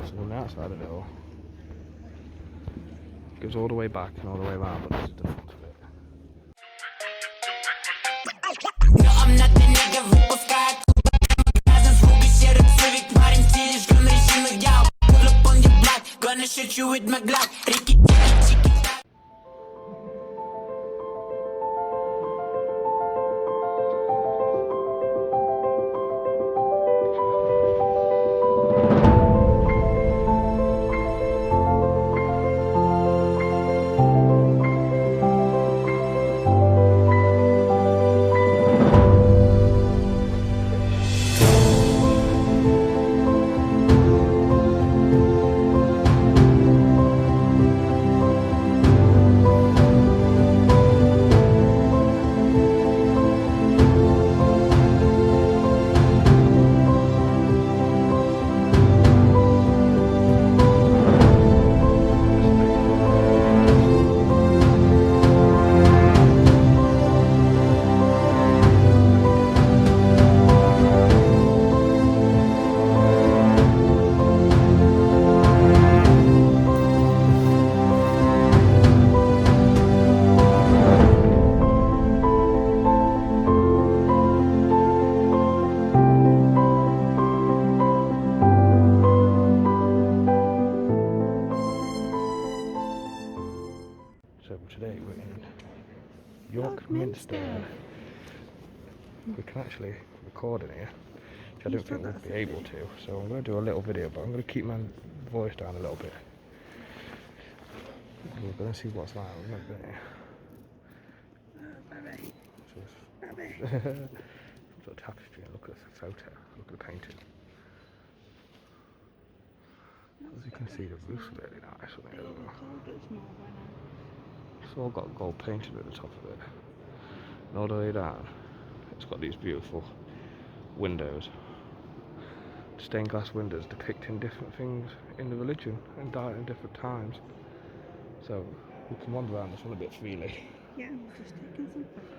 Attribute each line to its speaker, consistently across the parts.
Speaker 1: So on the outside of it all, it goes all the way back and all the way around, but this is the front of it.
Speaker 2: No, I'm not the nigga who sky. Pull up on your block, gonna shoot you with my Glock. Ricky,
Speaker 1: So today we're in York Minster. We can actually record in here, which I don't think we'll be able to. So I'm going to do a little video, but I'm going to keep my voice down a little bit. We're going to see what's like. We're going to some sort of tapestry, and look at the photo, look at the painting. As you can see, the roof's really nice on it as well. It's all got gold painted at the top of it, and all the way down it's got these beautiful windows, stained glass windows depicting different things in the religion and died in different times. So we can wander around this one a bit freely.
Speaker 3: Yeah, I'm just taking some photos.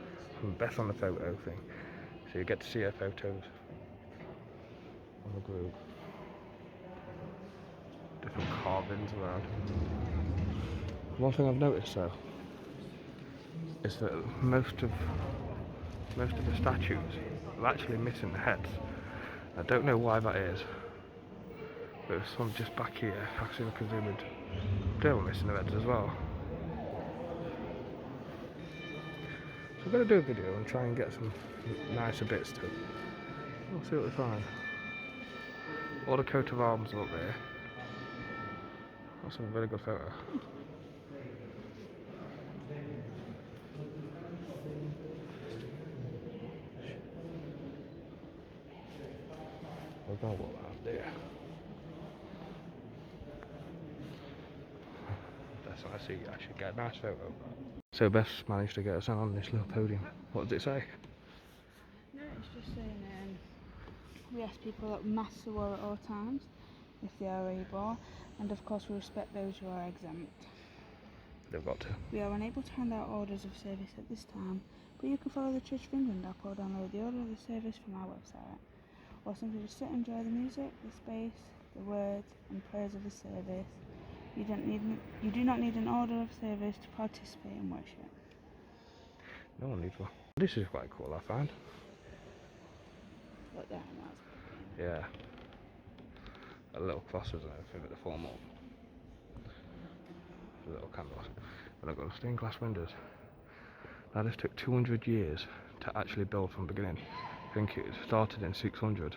Speaker 1: And Beth on the photo thing, so you get to see her photos on the group. Different carvings around. One thing I've noticed though is that most of the statues are actually missing the heads. I don't know why that is, but there's some just back here, actually looking zoomed. They were missing the heads as well. So I'm going to do a video and try and get some nicer bits too. We'll see what we find. All the coat of arms are up there. That's a really good photo. We're going to walk around there. That's what I see. I should get a nice photo. So Beth's managed to get us on this little podium. What does it say?
Speaker 3: No, it's just saying we ask people that masks are wore at all times, if they are able, and of course we respect those who are exempt.
Speaker 1: They've got to.
Speaker 3: We are unable to hand out orders of service at this time, but you can follow the Church of England app or download the order of the service from our website, or simply just sit and enjoy the music, the space, the words and prayers of the service. You do not need an order of service to participate in worship.
Speaker 1: No one needs one. This is quite cool, I find.
Speaker 3: Look there, that's
Speaker 1: Yeah. A little crosses and everything at the form up. Little candles. And I've got stained glass windows. Now this took 200 years to actually build from the beginning. I think it started in 600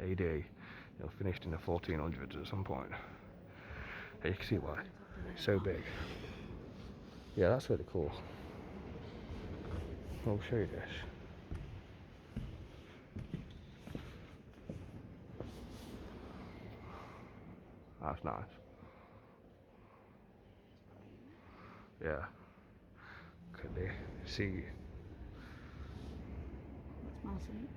Speaker 1: AD. It finished in the 1400s at some point. And you can see why. It's so big. Yeah, that's really cool. I'll show you this. That's nice. Yeah. Could they see?
Speaker 3: That's massive.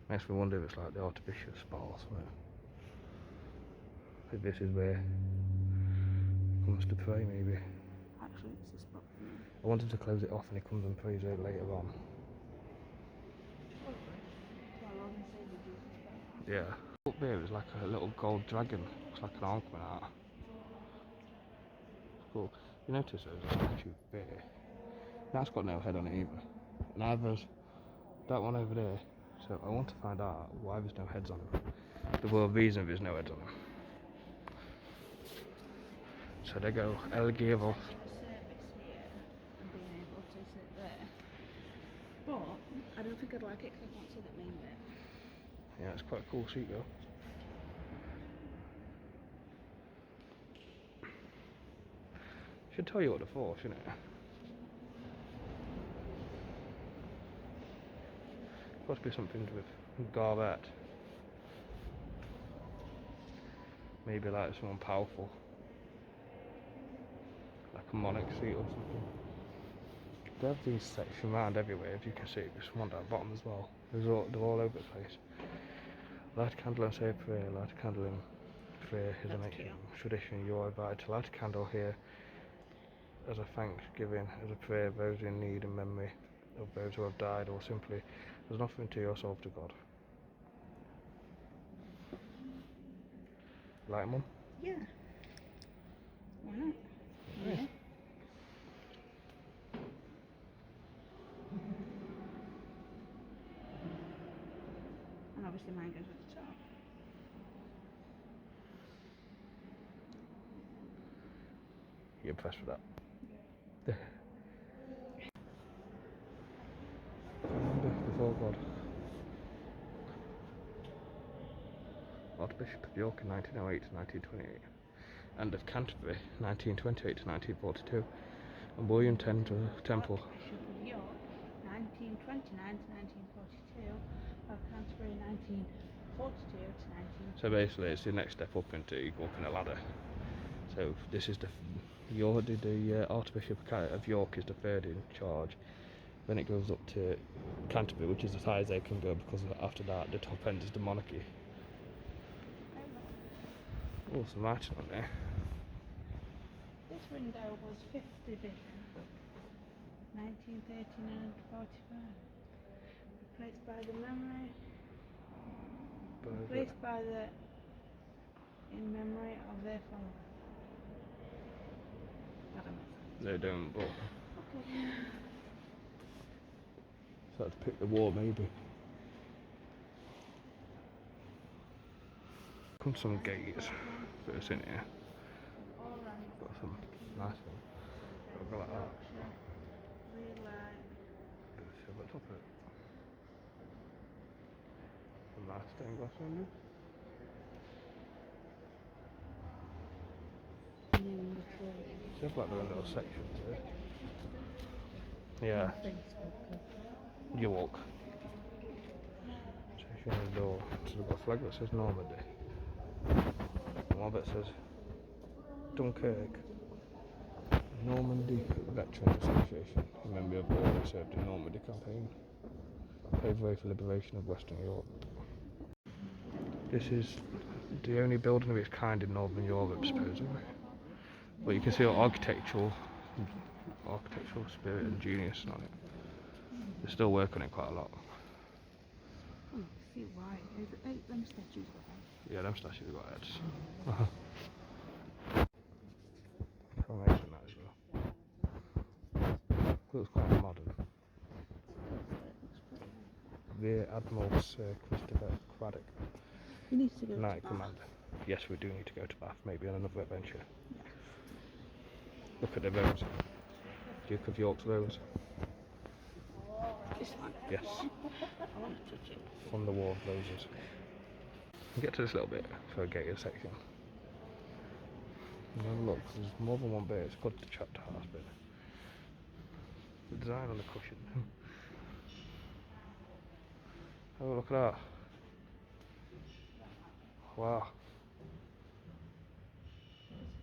Speaker 1: Makes me wonder if it's like the Archbishop's spot or something. If this is where he comes to pray, maybe.
Speaker 3: Actually, it's a spot for me.
Speaker 1: I wanted to close it off and he comes and prays it later on.
Speaker 3: Well, I'll say
Speaker 1: Yeah. Up there is like a little gold dragon. It's like an arm coming out. It's cool. You notice there's a statue there. That's got no head on it either. Neither has that one over there. So I want to find out why there's no heads on them. The real reason there's no heads on them. So they go El Giro.
Speaker 3: Service here and being able to sit there. But I don't think I'd like it because I can't see that main bit.
Speaker 1: Yeah, it's quite a cool seat though. Should tell you what they're for, shouldn't it? Must be something with Garvet. Maybe like someone powerful. Like a monarch seat or something. They have these sections around everywhere, if you can see. There's one down the bottom as well. They're all over the place. Light a candle and say a prayer. Light a candle in prayer is an ancient tradition. You are invited to light a candle here as a thanksgiving, as a prayer of those in need and memory of those who have died, or simply as an offering to yourself to God. Light 'em on?
Speaker 3: Yeah. Why not?
Speaker 1: Nice.
Speaker 3: Yeah. And obviously mine goes with the top.
Speaker 1: You're impressed with that? Remember before God. Archbishop of York in 1908 to 1928, and of Canterbury 1928 to 1942, and William Temple.
Speaker 3: Archbishop of York, 1929 to 1942, of Canterbury, 1942 to 19.
Speaker 1: So basically, it's the next step up into you go up in a ladder. So this is the Archbishop of York is the third in charge. Then it goes up to Canterbury, which is as high as they can go, because after that the top end is the monarchy. Oh, some writing on there.
Speaker 3: This window was 50 vision, 1939 to 45. Replaced by the memory. Replaced by the in memory of their father.
Speaker 1: They don't, but
Speaker 3: Okay.
Speaker 1: so to pick the war maybe. Come some gates first in here. Got some nice ones. Got like that. Bit of silver top of it. Some nice stained glass windows. They have like their own little sections here. Yeah. You walk. Section in the door. So they've got a flag that says Normandy. And one that says Dunkirk. Normandy Veterans Association, a member of all who served in the Normandy campaign, paved the way for liberation of Western Europe. This is the only building of its kind in Northern Europe, supposedly. But you can see architectural spirit and genius on it. They still work on it quite a lot.
Speaker 3: Oh, see why. Them statues got heads.
Speaker 1: Yeah, them statues got heads. Formation that as well. Looks quite modern. Rear Admiral Sir Christopher Craddock,
Speaker 3: We need to go
Speaker 1: Knight
Speaker 3: to
Speaker 1: Commander. Yes, we do need to go to Bath, maybe on another adventure.
Speaker 3: Yeah.
Speaker 1: Look at the rose. Duke of York's rose.
Speaker 3: This one.
Speaker 1: Yes,
Speaker 3: I want to touch it.
Speaker 1: from the War of Roses. We'll get to this little bit for a gated section. And then look, there's more than one bit. It's called the chapter house bit. The design on the cushion. Oh, look at that. Wow.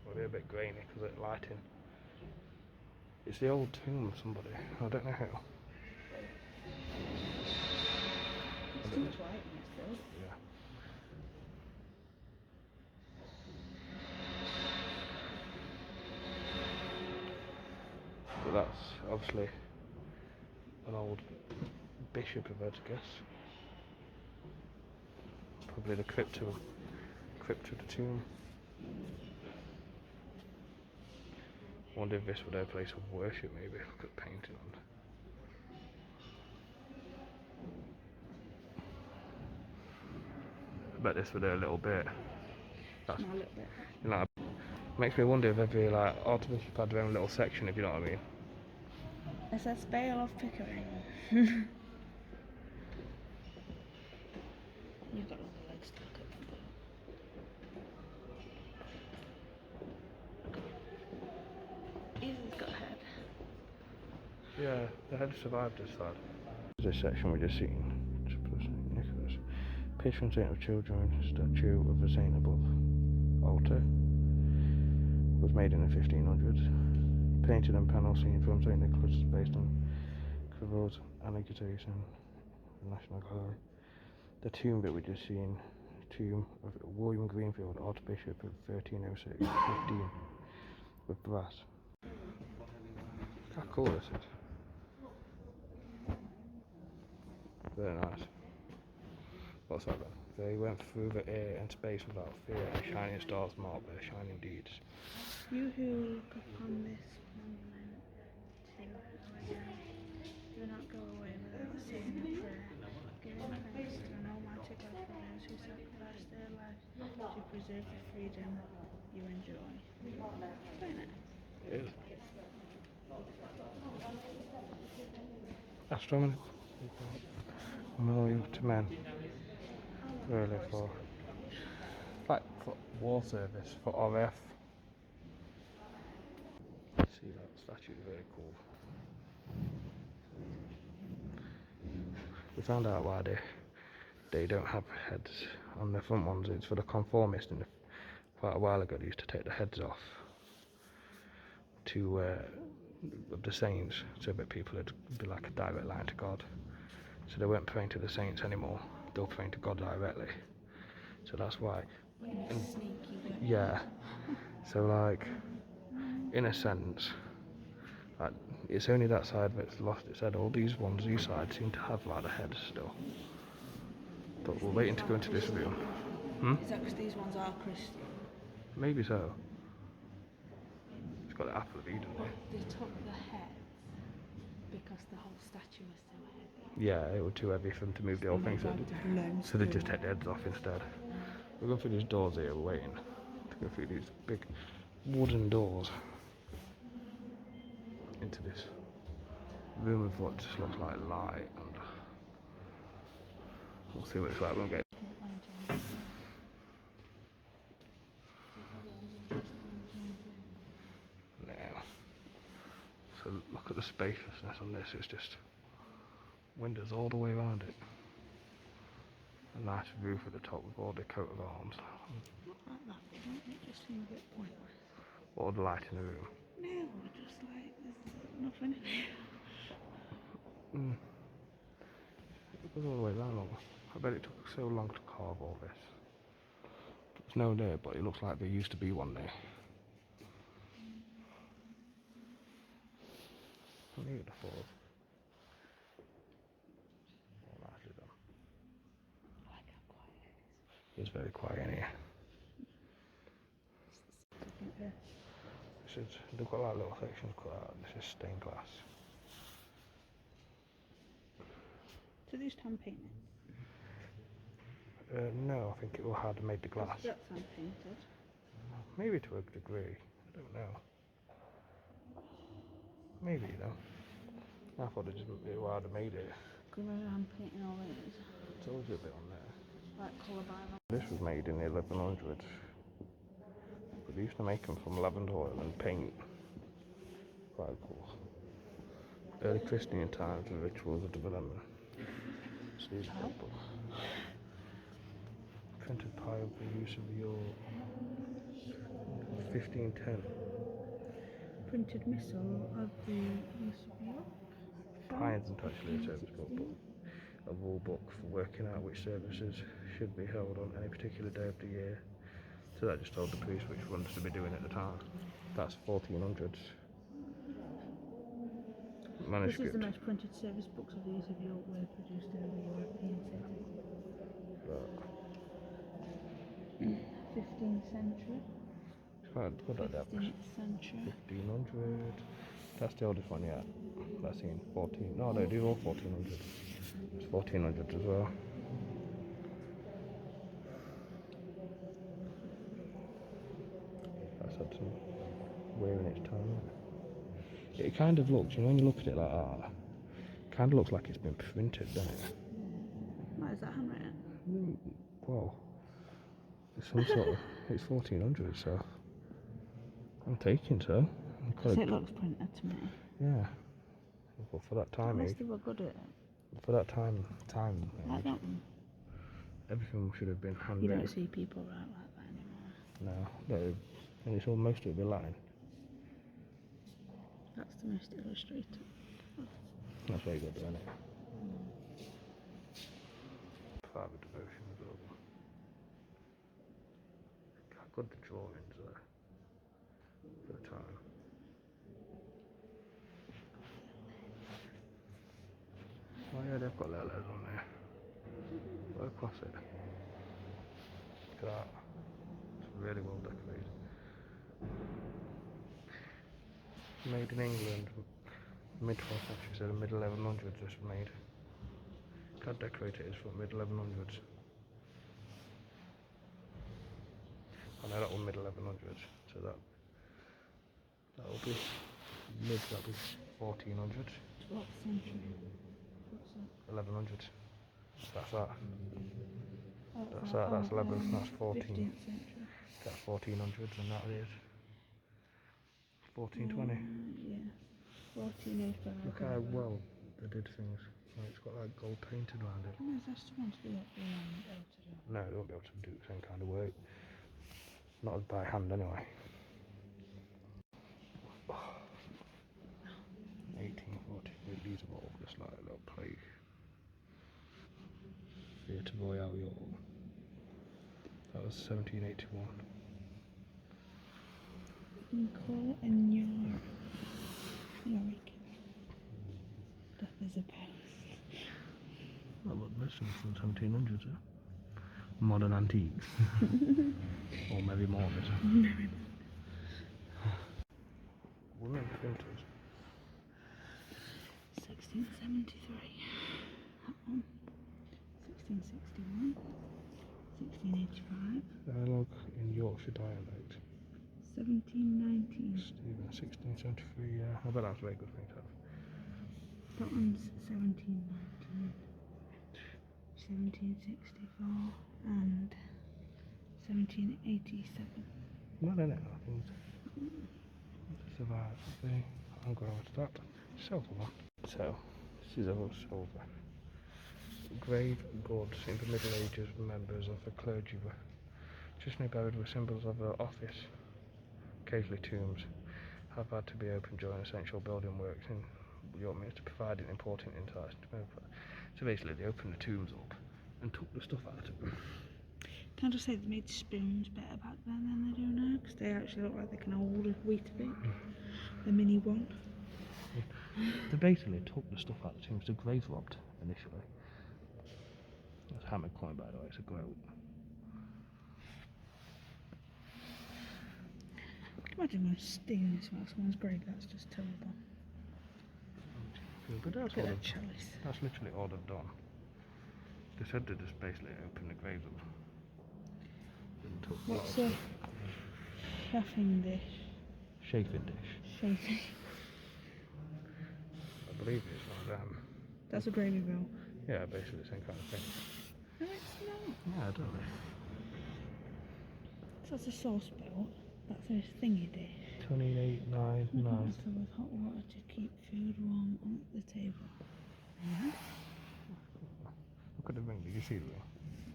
Speaker 1: Well, they're a bit grainy because of the lighting. It's the old tomb of somebody. I don't know who.
Speaker 3: It's too much light in this build.
Speaker 1: Yeah. So that's obviously an old bishop of it, I guess. Probably the crypt of the tomb. Wonder if this were their place of worship, maybe. Look at the painting on. I bet this were their little bit. That's,
Speaker 3: Not a little bit.
Speaker 1: you know, makes me wonder if every like Archbishop had their own little section, if you know what I mean.
Speaker 3: It says Bale of Pickering. You've got all the legs to look at them. He's got a head.
Speaker 1: Yeah, the head survived this side. This section we just seen. Nicholas. Patron saint of children, statue of the saint above altar. Was made in the 1500s. Painted and panel scene from St. Nicholas based on Cavour's annexation the National Gallery. The tomb that we just seen, tomb of William Greenfield, Archbishop of 1306, 15, with brass. How cool is it? Very nice. What's that then? They went through the air and space without fear, and shining stars mark their shining deeds.
Speaker 3: You who look upon this monument to our God, do not go away without saying a prayer, giving thanks to an almighty God for those who sacrificed their lives to preserve the freedom you enjoy. Very nice.
Speaker 1: It is. Astronomy. Memorial to men. Really for war service for RF. See that statue, very cool. We found out why they don't have heads on the front ones. It's for the conformists, and quite a while ago they used to take the heads off to of the saints, so that people would be like a direct line to God. So they weren't praying to the saints anymore, they were praying to God directly. So that's why. Yeah. So like, in a sense, like, it's only that side that's lost its head. All these sides seem to have like the heads still. But we're waiting to go into this room.
Speaker 3: Is that because these ones are Christian?
Speaker 1: Maybe so. It's got the apple of Eden there.
Speaker 3: They took the heads because the whole statue was so heavy.
Speaker 1: Yeah, it was too heavy for them to move the whole thing, so they just take the heads off instead. We're going through these doors here, we're waiting to go through these big wooden doors into this room of what just looks like light, and we'll see what it's like when we get. Now, so look at the spaciousness on this, it's just windows all the way around it. A nice roof at the top with all the coat of arms.
Speaker 3: Like that, don't it just seem a bit pointless?
Speaker 1: All the light in the room.
Speaker 3: No, just like there's nothing in it.
Speaker 1: It goes all the way around. I bet it took so long to carve all this. There's no there, but it looks like there used to be one there. I knew it before. Oh, nicely done.
Speaker 3: I like how quiet it is.
Speaker 1: It's very quiet in here. They've got like little sections cut out. This is stained glass.
Speaker 3: So these hand painted?
Speaker 1: No, I think it will have made the glass.
Speaker 3: That's hand painted.
Speaker 1: Maybe to a degree. I don't know. Maybe, though. I thought it just would have made it.
Speaker 3: Because hand painting all it is.
Speaker 1: It's always a bit on there.
Speaker 3: Like colour by line.
Speaker 1: This was made in the 1100s. But they used to make them from lavender oil and paint. Quite cool. Early Christian times, the rituals of development. See the temple. Printed pie of the use of your 1510.
Speaker 3: Printed missal of the use of York.
Speaker 1: Pie isn't actually a service book, but a rule book for working out which services should be held on any particular day of the year. So that just told the priest which ones to be doing at the time. That's 1400s. Manuscript.
Speaker 3: This is the most printed service books of the use of York were produced in the European city. 15th century.
Speaker 1: It's quite good at that.
Speaker 3: 15th century.
Speaker 1: 1500. That's the oldest one yet. That's in 14. No, these are all 1400. It's 1400 as well. That's had some wear in its time. It kind of looks, when you look at it like that, it kind of looks like it's been printed, doesn't it?
Speaker 3: What is that handwritten?
Speaker 1: Well, it's some sort of, it's 1400, so I'm taking so.
Speaker 3: Because it looks printed to me.
Speaker 1: Yeah. Well, for that time
Speaker 3: Unless
Speaker 1: age,
Speaker 3: they were good at it.
Speaker 1: for that time
Speaker 3: Like
Speaker 1: age,
Speaker 3: that one.
Speaker 1: everything should have been
Speaker 3: You
Speaker 1: handwritten.
Speaker 3: don't see people write like that anymore.
Speaker 1: No, and it's all most of it be Latin.
Speaker 3: That's the most illustrated.
Speaker 1: That's very good, isn't it? Private devotion as well. How good the drawings are for the time. Oh yeah, they've got letters on there. Right across it. Look at that. It's really well decorated. Made in England, mid 12th century, so the mid 1100s just made. How decorated it is for mid 1100s. I know that one mid 1100s, so that'll be that'll be 1400s.
Speaker 3: 12th century. What's that?
Speaker 1: 1100s. That's that.
Speaker 3: Oh,
Speaker 1: That's that. That's 11. That's 14.
Speaker 3: 15th century.
Speaker 1: That's 1400s, and that is 1420.
Speaker 3: Yeah. 1405.
Speaker 1: Look how well they did things. It's got like gold painted around it.
Speaker 3: No, that's supposed to be able to do.
Speaker 1: No, they won't be able to do the same kind of work. Not as by hand anyway. 1840. These are all just like a little plague. Theatre Royale York. That was 1781.
Speaker 3: Nicole and Yorick. Death is a pest.
Speaker 1: That was missing from 1700s, eh? Modern antiques. Or maybe more of it. Women printers.
Speaker 3: 1673. That one. 1661. 1685.
Speaker 1: Dialogue in Yorkshire dialect.
Speaker 3: 1719.
Speaker 1: Stephen, 1673, yeah. I bet that's a very good thing to have.
Speaker 3: That one's 1719. 1764 and 1787.
Speaker 1: Not in it, I think. Survive. Okay. I'm going to that. Silver one. So, this is all silver. Grave goods in the Middle Ages, members of the clergy were traditionally buried with symbols of the office. Occasionally tombs have had to be opened during essential building works in York Minster, providing important insights. So basically they opened the tombs up and took the stuff out of them.
Speaker 3: Can I just say they made spoons better back then than they do now? Because they actually look like they can hold a Weetabix. The mini one.
Speaker 1: They basically took the stuff out of the tombs. The grave robbed initially. That's hammered coin, by the way, it's a groat.
Speaker 3: Imagine when stealing from someone's grave, that's just terrible.
Speaker 1: But that's,
Speaker 3: Look at that chalice.
Speaker 1: that's literally all they've done. They said they just basically opened the graves up. And took
Speaker 3: What's a chafing dish?
Speaker 1: chafing dish.
Speaker 3: Chafing.
Speaker 1: I believe it's one of them.
Speaker 3: That's a gravy bowl.
Speaker 1: Yeah, basically the same kind of thing.
Speaker 3: No, it's not.
Speaker 1: Yeah, I don't know.
Speaker 3: So that's a sauce bowl. That's a thingy dish.
Speaker 1: 28.99.
Speaker 3: Fill with hot water to keep food warm on the table. Yeah.
Speaker 1: Look at the ring, did you see the ring?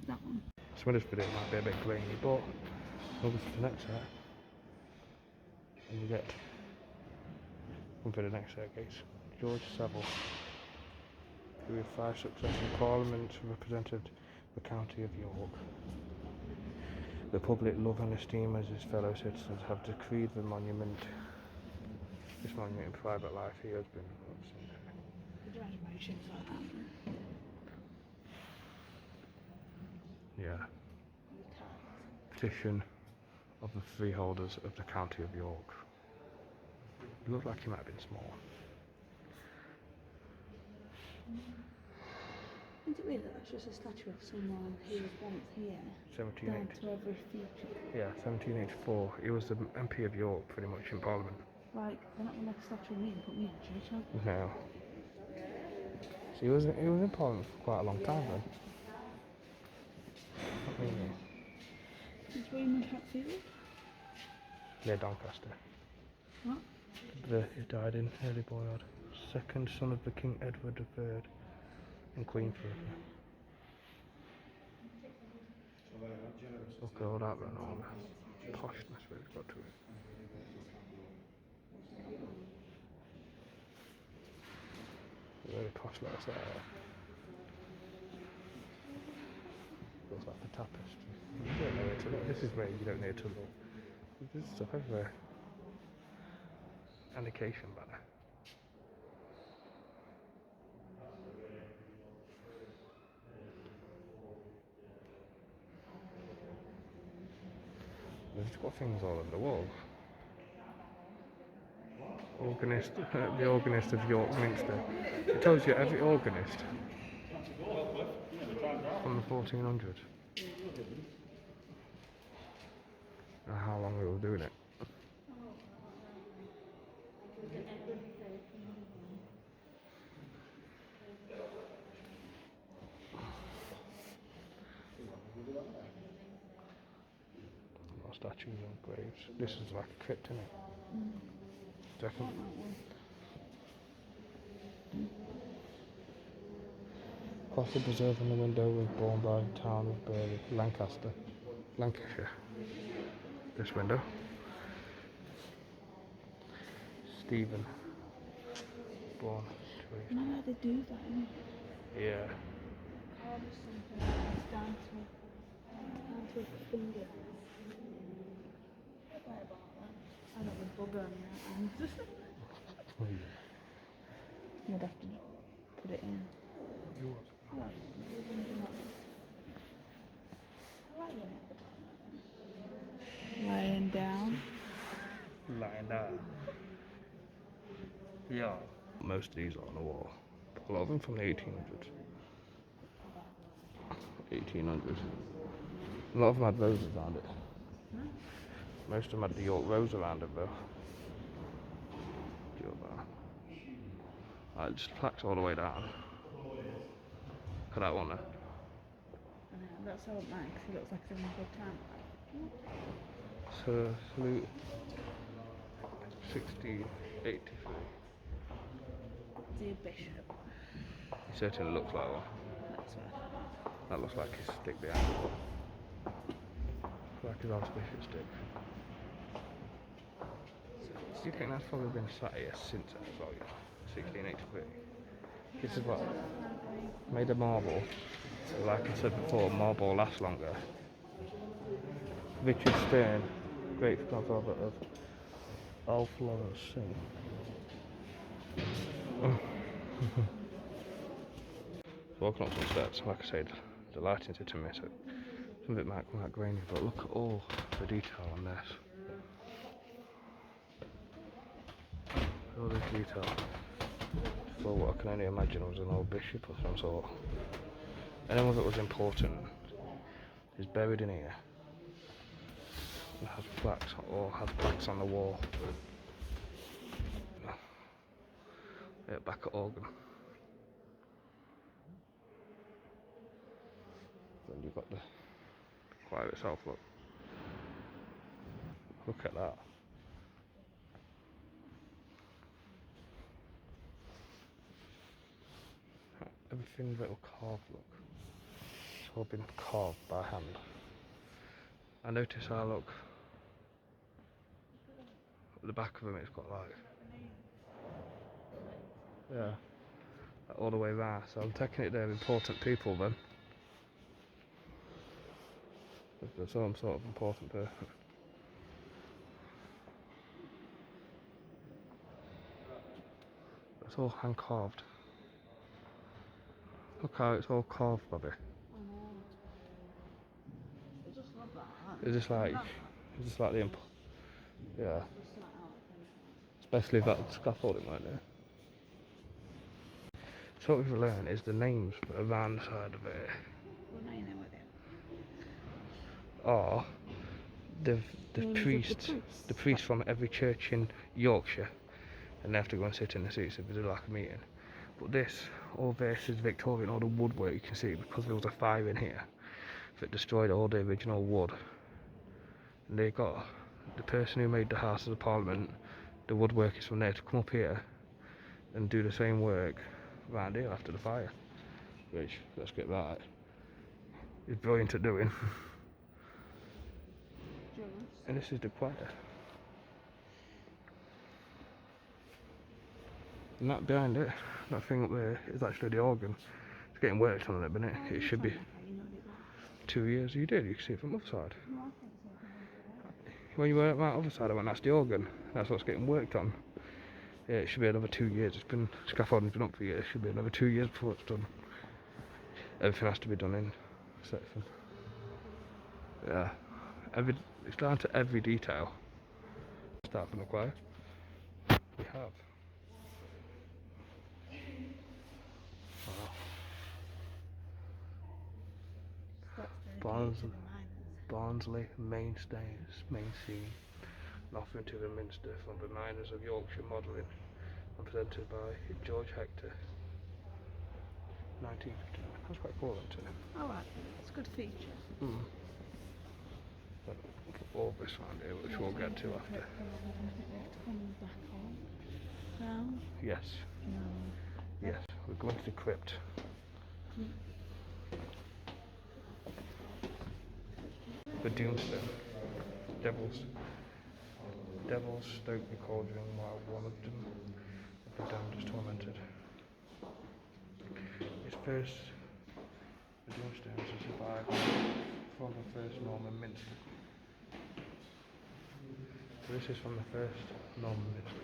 Speaker 3: That one.
Speaker 1: Some of this video might be a bit grainy, but over to the next set. And you get one for the next set, guys. George Savile, who with 5 successive parliaments represented the county of York. The public love and esteem as his fellow citizens have decreed this monument in private life. He has been
Speaker 3: Graduations like that.
Speaker 1: yeah. petition of the freeholders of the county of York. It looked like he might have been small.
Speaker 3: Isn't it weird that that's just a statue of someone who was once here,
Speaker 1: 1780.
Speaker 3: down to every future?
Speaker 1: Yeah, 1784. He was the MP of York, pretty much, in Parliament.
Speaker 3: Like, they're not going to make a statue of me and put me in a church, are they?
Speaker 1: No. So he was in Parliament for quite a long time then.
Speaker 3: Is Raymond Hatfield?
Speaker 1: Yeah, Doncaster.
Speaker 3: What?
Speaker 1: He died in early boyhood. Second son of the King Edward III and Queen Philippa. Look at all that run on. Poshness really got to it. Very posh letters there. Looks like a tapestry. You don't know where to look. This is where you don't need to look. There's stuff everywhere. Indication banner. They've got things all over the wall. Organist, the organist of York Minster. It tells you every organist from the 1400s and how long they were doing it. Statues and graves. This is like a crypt, isn't it? Definitely. Possibly preserved on the window was born by the town of Burley, Lancaster, Lancashire. This window. Stephen. Born to
Speaker 3: You know how they do that, innit?
Speaker 1: Yeah.
Speaker 3: Carve something that's down to a finger. Right about that. I got the bugger on my hand. You'd have to put it in. I like it. Lying down.
Speaker 1: Lying down. Yeah. Most of these are on the wall. A lot of them from the 1800s. 1800s. A lot of them had roses around it. Most of them had the York rose around it though. Just plaques all the way down. Look at that one there.
Speaker 3: I know, that's all mine because he looks like he's having a good time.
Speaker 1: So, salute 1683.
Speaker 3: Dear Bishop.
Speaker 1: He certainly looks like one.
Speaker 3: That's right.
Speaker 1: That looks like his stick behind it. Looks like his archbishop stick. Do you think that's probably been sat here since that as well, you know? 1683. This is what made of marble. So like I said before, marble lasts longer. Richard Stern, great grandfather of Alf Lawrence Singh. Walking up some steps, like I said, the lighting's hit and miss it. Some of it might come out grainy, but look at all the detail on this. All this detail. For what I can only imagine was an old bishop of some sort. Anyone that was important is buried in here. And has plaques or has plaques on the wall. Yeah, back at organ. Then you've got the choir itself, look. Look at that. Everything's little carved, look. It's all been carved by hand. I notice how, look, at the back of them it's got like, yeah, like all the way round. So I'm taking it they're important people then. They're some sort of important person. It's all hand carved. Look how it's all carved, Bobby.
Speaker 3: I know. It just looks that.
Speaker 1: Is this like the yeah. Especially if that scaffolding right there. So what we've learned is the names around the side of it
Speaker 3: What name with it?
Speaker 1: are the
Speaker 3: Names of
Speaker 1: priests, the priests from every church in Yorkshire, and they have to go and sit in the seats if they do like a meeting. But all this is Victorian, all the woodwork you can see, because there was a fire in here that destroyed all the original wood. And they got the person who made the Houses of Parliament, the woodworkers from there, to come up here and do the same work round here after the fire. Which, let's get right, is brilliant at doing. And this is the choir. And that behind it, that thing up there, is actually the organ. It's getting worked on at the minute. It should be 2 years. You did, you can see it from the other side. When you were at that other side, I went, that's the organ. That's what's getting worked on. Yeah, it should be another 2 years. It's been, scaffolding's been up for years. It should be another 2 years before it's done. Everything has to be done in section. Yeah. It's down to every detail. Start from the choir. We have. Wow. Barnsley, main scene, and offering to the Minster from the Miners of Yorkshire modelling, and presented by George Hector, 1959. That's quite cool, isn't it?
Speaker 3: Oh, right. It's a good feature.
Speaker 1: But all this round here, which we'll get to after.
Speaker 3: No?
Speaker 1: Yes.
Speaker 3: No.
Speaker 1: Yes, we're going to the crypt. The Doomstone. Devils stoke the cauldron while one of them the damned is tormented. The Doomstone is a survivor from the first Norman Minster. So this is from the first Norman Minster.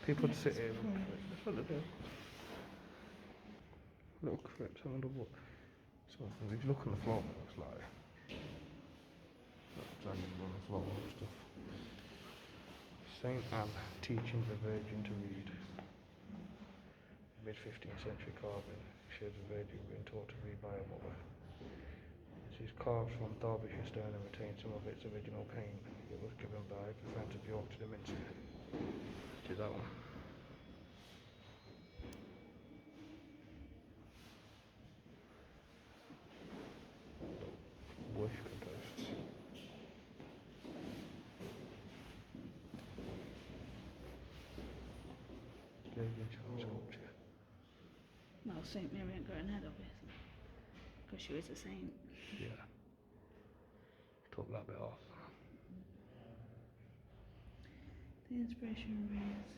Speaker 1: People would sit here. That's what they do. Little crypt, I wonder what. So if you look on the floor, it looks like dragging on the floor and stuff. Saint Anne teaching the Virgin to read. Mid-15th century carving shows the Virgin being taught to read by a mother. It is carved from Derbyshire stone and retains some of its original paint. It was given by the Friends of York to the Minster. Which is that one. Worship posts. Lady Charles sculpture.
Speaker 3: Well, St. Mary ain't got an head, obviously. Because she was a saint.
Speaker 1: Yeah. Took that bit off.
Speaker 3: The inspiration reads,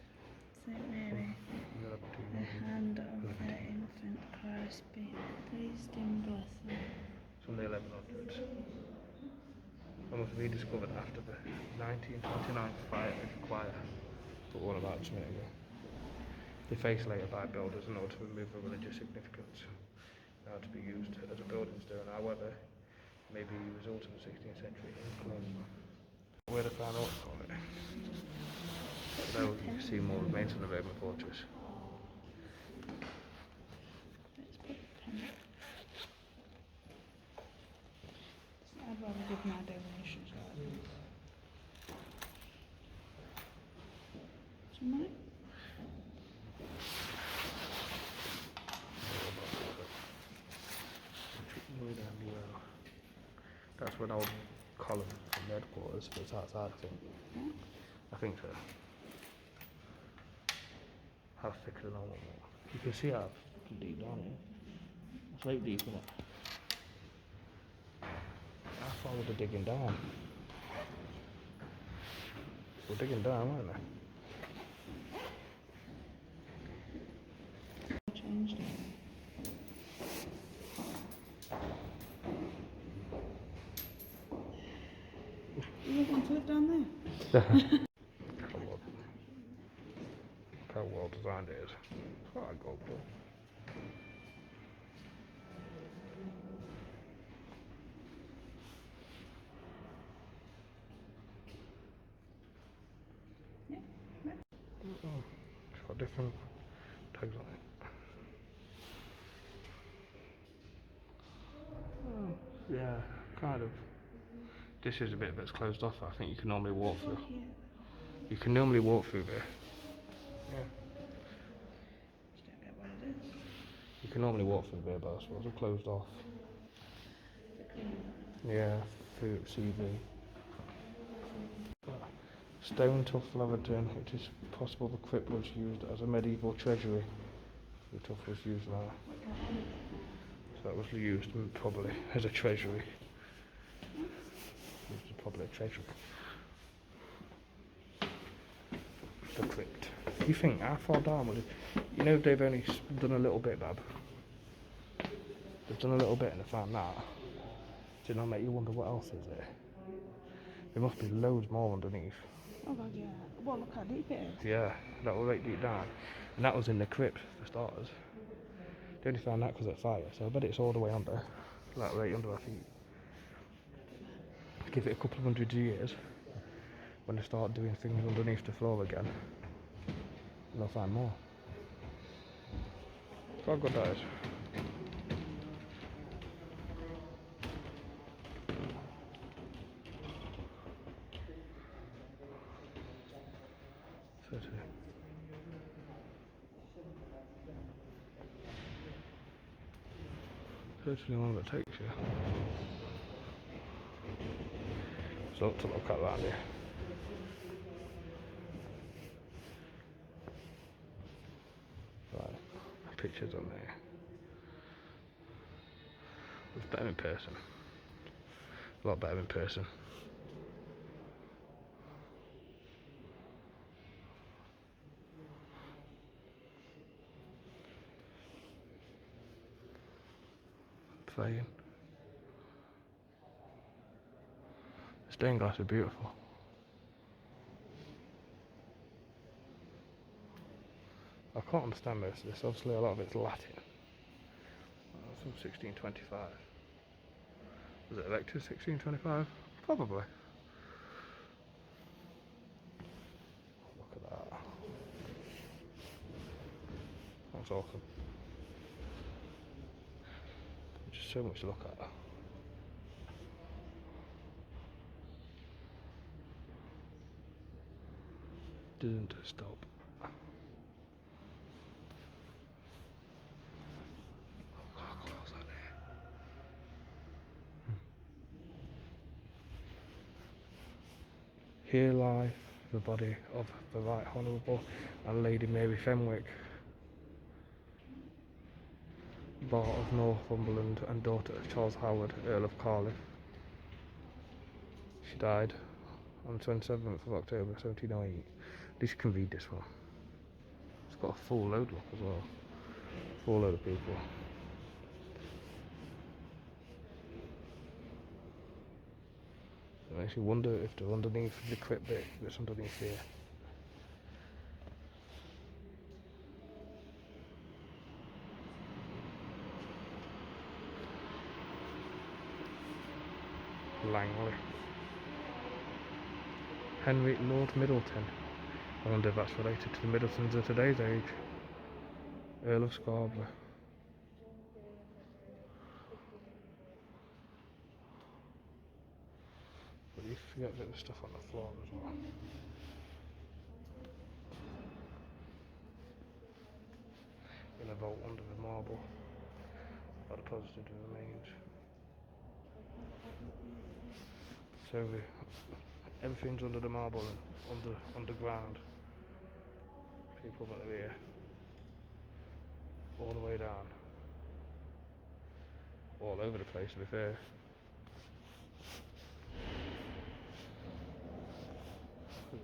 Speaker 3: St. Mary, the hand of her infant Christ, be pleased and bless them.
Speaker 1: From the 1100s. And was rediscovered after the 1929 fire of the choir, but all about a minute ago. Defaced later by builders in order to remove the religious significance, now to be used as a building stone, however, may be a result of the 16th century incline. Where they found out on it. So there you can see more remains of the Roman fortress.
Speaker 3: Let's put the pen. I'd rather give my donations out. Some money?
Speaker 1: That's an old column from the headquarters, but it's outside, I think.
Speaker 3: Yeah.
Speaker 1: I think so. How thick is the normal one? You can see how deep down here. It's like deep, isn't it? How far were they digging down? We're digging down, weren't they?
Speaker 3: Changed it. You want to live down there?
Speaker 1: how well designed it is. It's quite a gold club. It's got different tags on it. Yeah, kind of. This is a bit that's closed off. I think you can normally walk through. You can normally walk through there. Yeah.
Speaker 3: Just don't get what it is.
Speaker 1: You can normally walk through there, but I suppose it's closed off. Yeah, through CV. Stone Tuff Leverton. It is possible the crypt was used as a medieval treasury. The tuff was used now. So it was used probably as a treasury. It was probably a treasury. The crypt. You think how far down would it? You know they've only done a little bit, Bab. They've done a little bit and they found that. Did not make you wonder what else is there? There must be loads more underneath.
Speaker 3: Oh god, yeah. Well, look how deep it is.
Speaker 1: Yeah, that was right deep down. And that was in the crypt for starters. They only found that because of fire, so I bet it's all the way under. Like right under our feet. Give it a couple of 100 years. When they start doing things underneath the floor again, and they'll find more. Look how good that is. Certainly one that takes you. So to look at that here. Right, pictures on there. It's better in person. A lot better in person. Playing. The stained glass is beautiful. I can't understand most of this. Obviously, a lot of it's Latin. It's from 1625. Was it elected 1625? Probably. Look at that. That's awesome. Just so much to look at. Doesn't stop. Here lies the body of the Right Honourable and Lady Mary Fenwick, Bart of Northumberland and daughter of Charles Howard, Earl of Cardiff. She died on the 27th of October 1708. At least you can read this one. It's got a full load look as well. Full load of people. It makes you wonder if they're underneath the crypt bit that's underneath here. Langley. Henry Lord Middleton. I wonder if that's related to the Middletons of today's age. Earl of Scarborough. But you forget a bit of the stuff on the floor as well. In a vault under the marble, are deposited the remains. So everything's under the marble and underground. People that are here, all the way down, all over the place to be fair.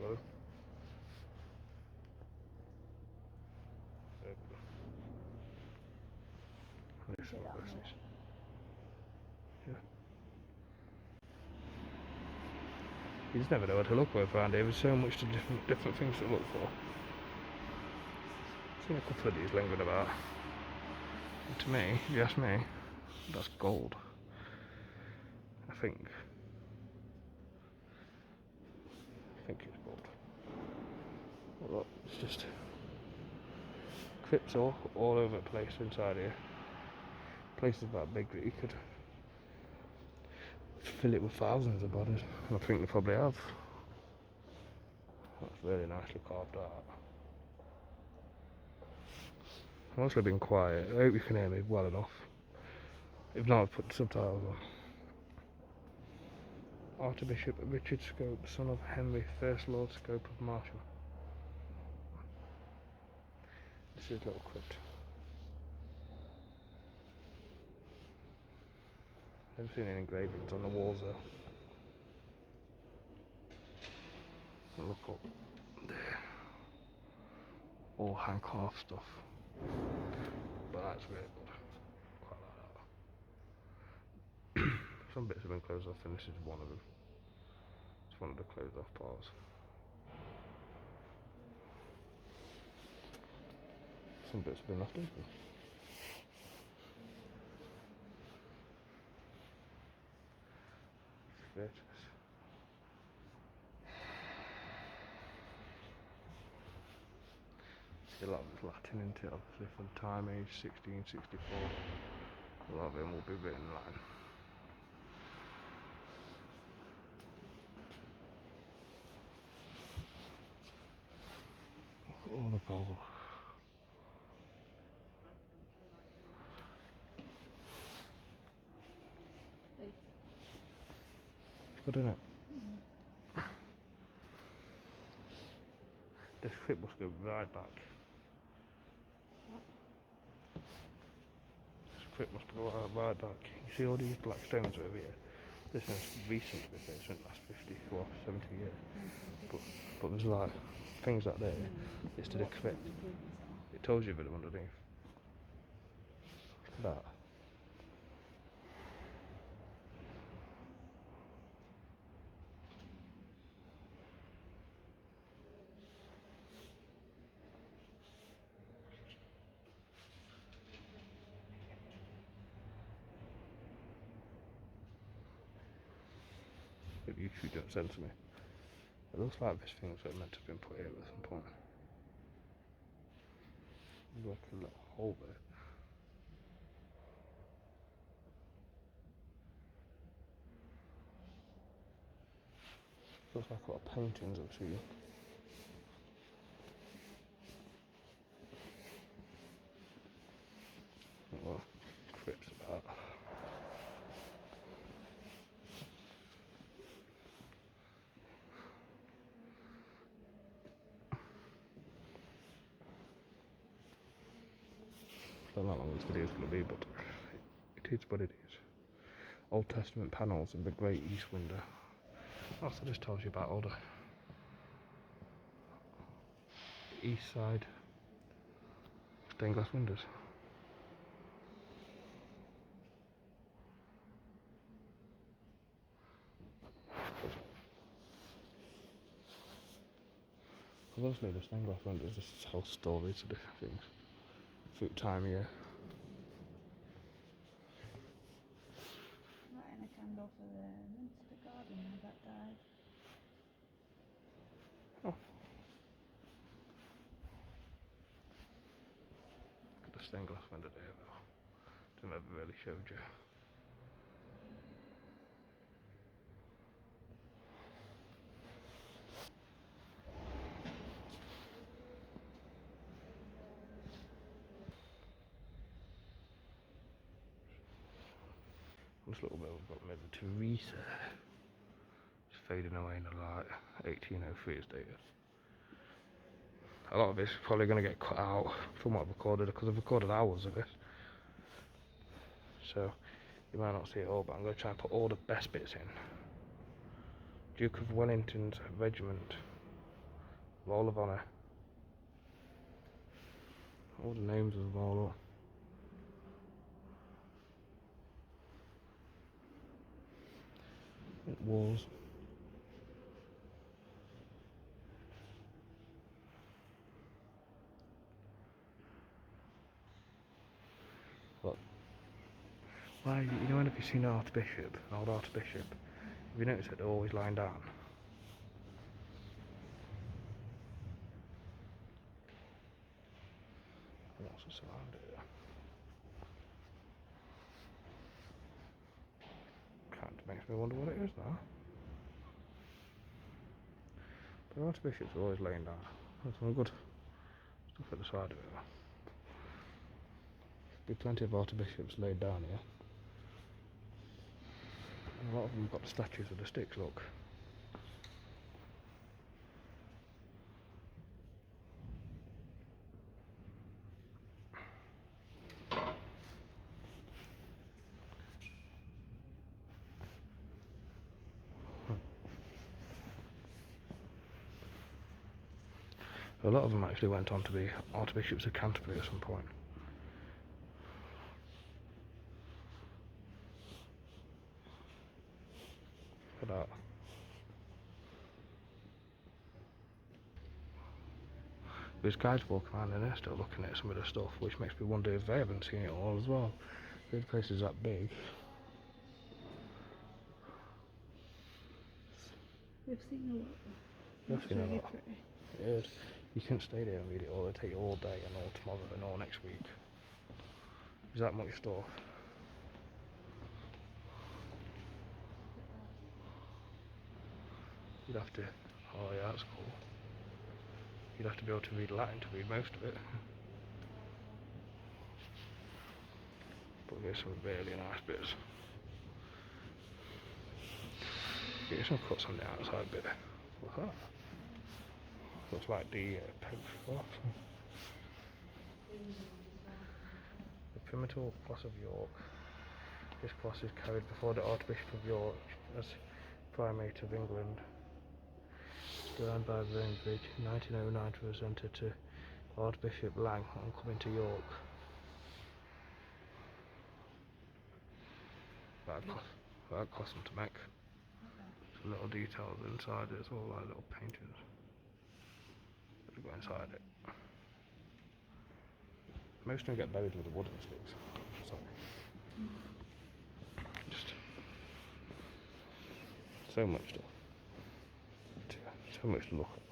Speaker 1: Well, yeah. You just never know where to look for around here. There's so much different things to look for. seen a couple of these lingering about. And to me, if you ask me, that's gold. I think it's gold. Well, look, it's just crypts all over the place inside here. Places that big that you could fill it with thousands of bodies, and I think they probably have. That's really nicely carved out. I've mostly been quiet. I hope you can hear me well enough. If not, I've put subtitles on. Archbishop Richard Scope, son of Henry, First Lord Scope of Marshall. This is a little crypt. Never seen any engravings on the walls though. Look up there. All hand carved stuff. But that's really good. Quite like that. Some bits have been closed off and this is one of them. It's one of the closed off parts. Some bits have been left open. It's a lot of it's Latin into it, obviously from time age 1664. A lot of them will be written in Latin. All the gold. It's good, isn't it? This clip must go right back. This clip must go right back. You see all these black stones over here? This is recent, this isn't last 50 or 70 years. But there's like things like there. It's to the crypt. It tells you a bit underneath. Look at that. If YouTube don't censor me. It looks like this thing's meant to have been put here at some point. There's like a little hole there. Looks like a lot of paintings I've seen. Well, crypts about. I don't know how long this video is going to be, but it is what it is. Old Testament panels in the Great East Window. Also, this tells you about all the east side stained glass windows. Obviously, the stained glass windows just tell stories of different things through time of year.
Speaker 3: Lighting a candle for the Minster gardener that died.
Speaker 1: Oh. Look at the stained glass window there though. Never really showed you. This little bit we've got Mother Teresa. It's fading away in the light. 1803 is dated. A lot of it's probably going to get cut out from what I've recorded because I've recorded hours of this. So you might not see it all, but I'm going to try and put all the best bits in. Duke of Wellington's Regiment, Roll of Honour. All the names of them all up. Wars. Why, you know, when have you seen an archbishop, an old archbishop? Have you noticed that they're always lying down? What's this around here? Kind of makes me wonder what it is now. The archbishops are always laying down. There's some good stuff at the side of it. There'll be plenty of archbishops laid down here. And a lot of them have got the statues with the sticks, look. A lot of them actually went on to be archbishops of Canterbury at some point. Look at that. There's guys walking around in there still looking at some of the stuff, which makes me wonder if they haven't seen it all as well. The place is that big.
Speaker 3: We've seen a lot.
Speaker 1: You've seen a
Speaker 3: really
Speaker 1: lot.
Speaker 3: pretty.
Speaker 1: It is. You can stay there and read it all. It'll take you all day and all tomorrow and all next week. Is that much stuff? You'd have to. Oh yeah, that's cool. You'd have to be able to read Latin to read most of it. But there's some really nice bits. Get some cuts on the outside bit. What's that? Looks like the Pope's cross. The Primitive Cross of York. This cross is carried before the Archbishop of York as Primate of England. Designed by Bainbridge in 1909 to present it to Archbishop Lang on coming to York. That cost them to make. Some little details inside it as well, like little paintings that go inside it. Most of them get buried with the wooden sticks. Sorry. Just so much stuff. So much to look at.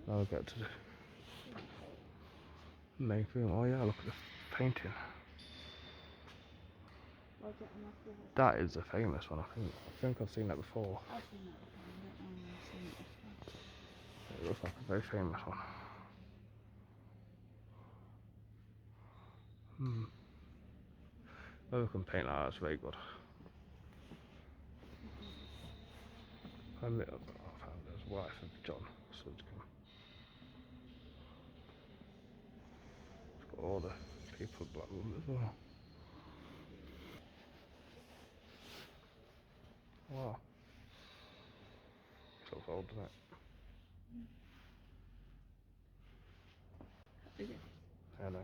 Speaker 1: Now we get to the main thing. Oh yeah, look at the painting. That is a famous one, I think I've seen that before.
Speaker 3: I've seen that before, I don't know if I've seen it before.
Speaker 1: It looks like a very famous one. Whoever can paint that, that's very good. I found his wife of John Sudcombe. It's got all the people of Blackwood as well. Wow. It looks old, doesn't it?
Speaker 3: Is it?
Speaker 1: I know.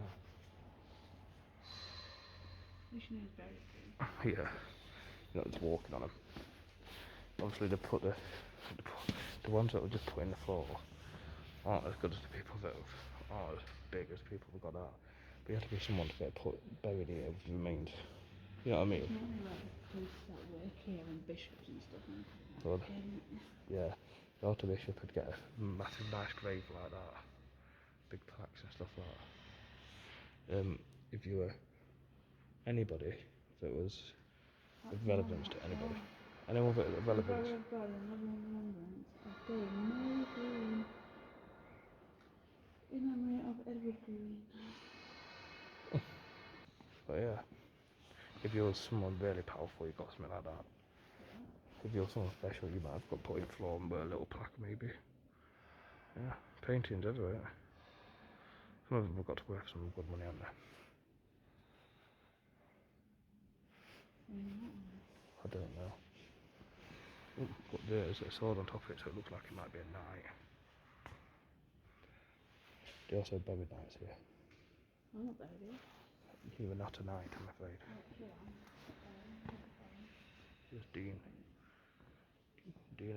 Speaker 3: Missionary is very pretty.
Speaker 1: Yeah. You know, it's walking on them. Obviously they put the ones that were just put in the floor aren't as good as the people that aren't as big as people who got that. But you have to be someone to get buried here with remains. You know what I mean?
Speaker 3: It's not only like priests that work here and bishops and stuff like that.
Speaker 1: Good. Yeah. The Archbishop would get a massive nice grave like that. Big plaques and stuff like that. If you were anybody that was of relevance to anybody. Anyone that of relevance.
Speaker 3: In memory of Edward Green.
Speaker 1: But yeah, if you're someone really powerful, you got something like that. If you're someone special, you might have got put in the floor and put a little plaque maybe. Yeah, paintings everywhere. Some of them have got to worth some good money, haven't they? I don't know. But there's a sword on top of it, so it looks like it might be a knight. They also bury knights here.
Speaker 3: I'm not buried here.
Speaker 1: You were not a knight, I'm afraid. There's Dean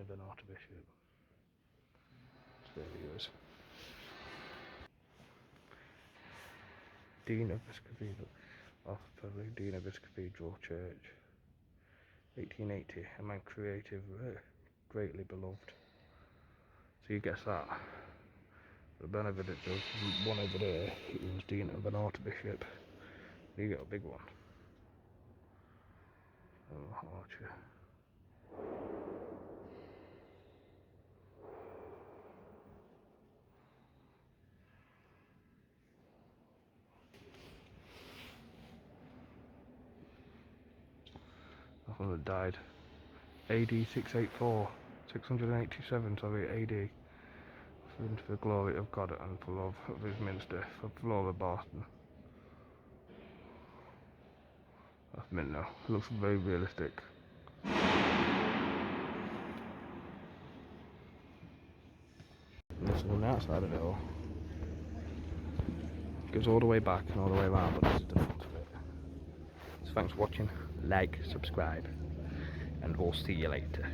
Speaker 1: of an Archbishop. There he is. Dean of this cathedral, Dean of this cathedral church. 1880, a man creative, greatly beloved. So you guess that. The Benedict does one over there. He was Dean of an Archbishop. You got a big one. Oh, Archer. That one that died. AD 684. 687, sorry, AD. For the glory of God and for love of his Minster, for love of Boston. That's mint now. It looks very realistic. This is on the outside of it all. It goes all the way back and all the way around, but this is the front of it. So thanks for watching. Like, subscribe, and we'll see you later.